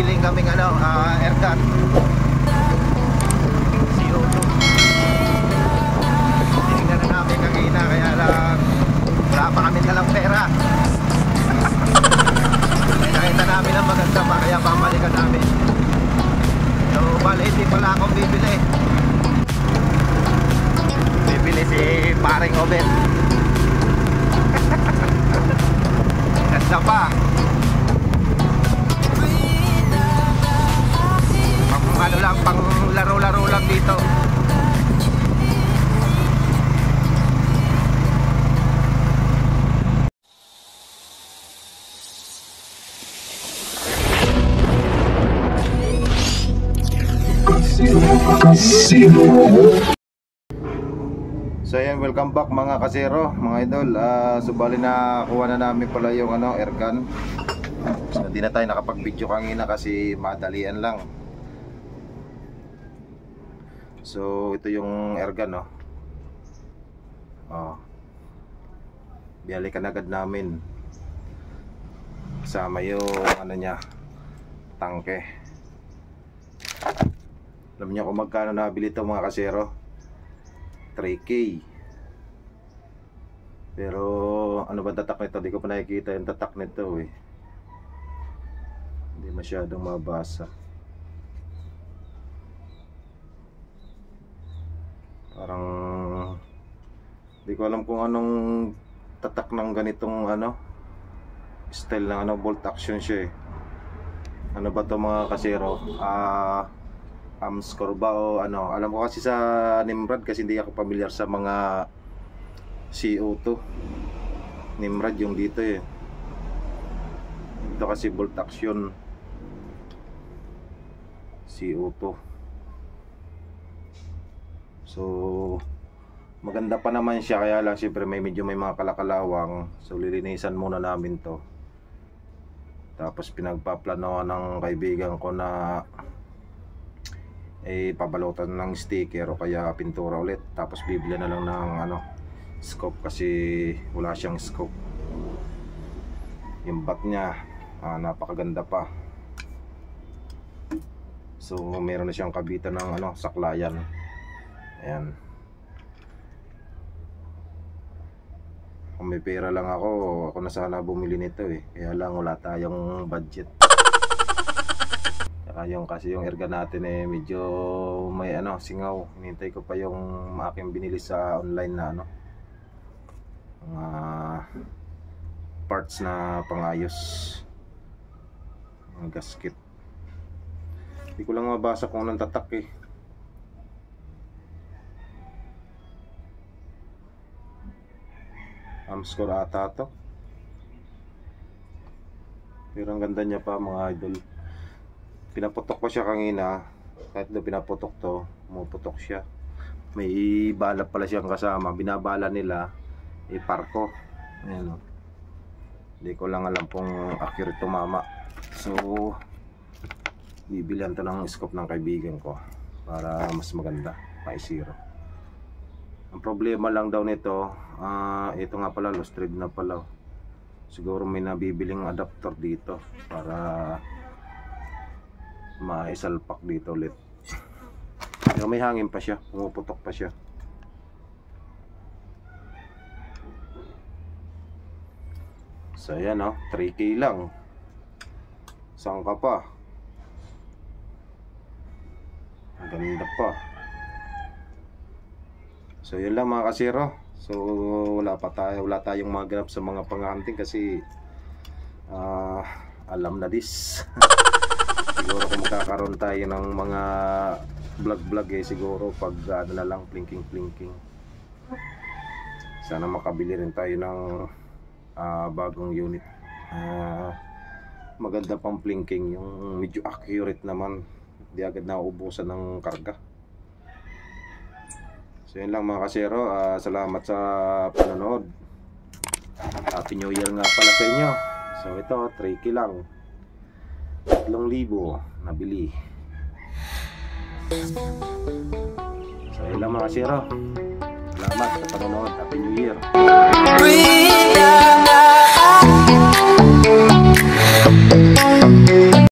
bibiling kaming airgun CO2. Tinignan na namin kanina, kaya lang wala pa kami dalang pera. Kaya nakita namin ang maganda pa, kaya pamalikan namin. So bali hindi pala akong bibili. Bibili si paring Obet. Ganda pa. Ano lang, pang laro-laro lang dito. So ayan, welcome back mga kasero, mga idol. Subali na kuha na namin pala yung airgun. So hindi na tayo nakapag-video kanina kasi madalian lang. So ito yung airgun, no. Biyalikan agad namin. Kasama yung niya, tangke. Alam niyo kung magkano nabili ito mga kasero? 3K. Pero ano ba tatak nito? Di ko pa nakikita yung tatak nito eh. Hindi masyadong mabasa. Parang di ko alam kung anong tatak ng ganitong style ng bolt action siya eh. Ano ba to mga kasero? Amscore ba o alam ko kasi sa Nimrod, kasi hindi ako familiar sa mga CO2. Nimrod yung dito eh. Ito kasi bolt action CO2. So maganda pa naman siya, kaya lang siyempre medyo may mga kalakalawang. So lilinisan muna namin to. Tapos pinagpaplanoan ng kaibigan ko na pabalutan ng sticker o kaya pintura ulit. Tapos bibili na lang ng scope kasi wala siyang scope. Yung bat niya napakaganda pa. So meron na siyang kabitan ng saklayan. Ayan. Kung may pera lang ako na sana bumili nito eh. Kaya lang wala tayong budget. Saka kasi yung airgun natin medyo may singaw. Hinintay ko pa yung aking binili sa online na mga parts na pangayos, mga gasket. Hindi ko lang mabasa kung anong tatak eh. Amscore ata to. Pero ang ganda niya pa mga idol. Pinaputok ko siya kanina. Kahit na pinaputok to, pumuputok siya. May bala pala siyang kasama. Binabala nila parko. Ayan o. Hindi ko lang alam kung accurate tumama. So bibilihan to ng scope ng kaibigan ko para mas maganda, pa-zero. Ang problema lang daw nito, ito nga pala, lost thread na pala. Siguro may nabibiling adapter dito para maisalpak dito ulit. Pero may hangin pa siya, pumuputok pa siya. So ayan 3K lang. Saan ka pa? Ang ganda pa. So yun lang mga kasero. So wala tayong maganap sa mga panghunting kasi alam na this. Siguro kung magkakaroon tayo ng mga vlog siguro pag na lang blinking. Sana makabili rin tayo ng bagong unit. Maganda pang blinking, yung medyo accurate naman, hindi agad nauubusan ng karga. So yun lang mga kasero, salamat sa panonood. Happy New Year nga pala sa inyo. So ito, 3K lang, 3,000 nabili. So yun lang mga kasero, salamat sa panonood. Happy New Year.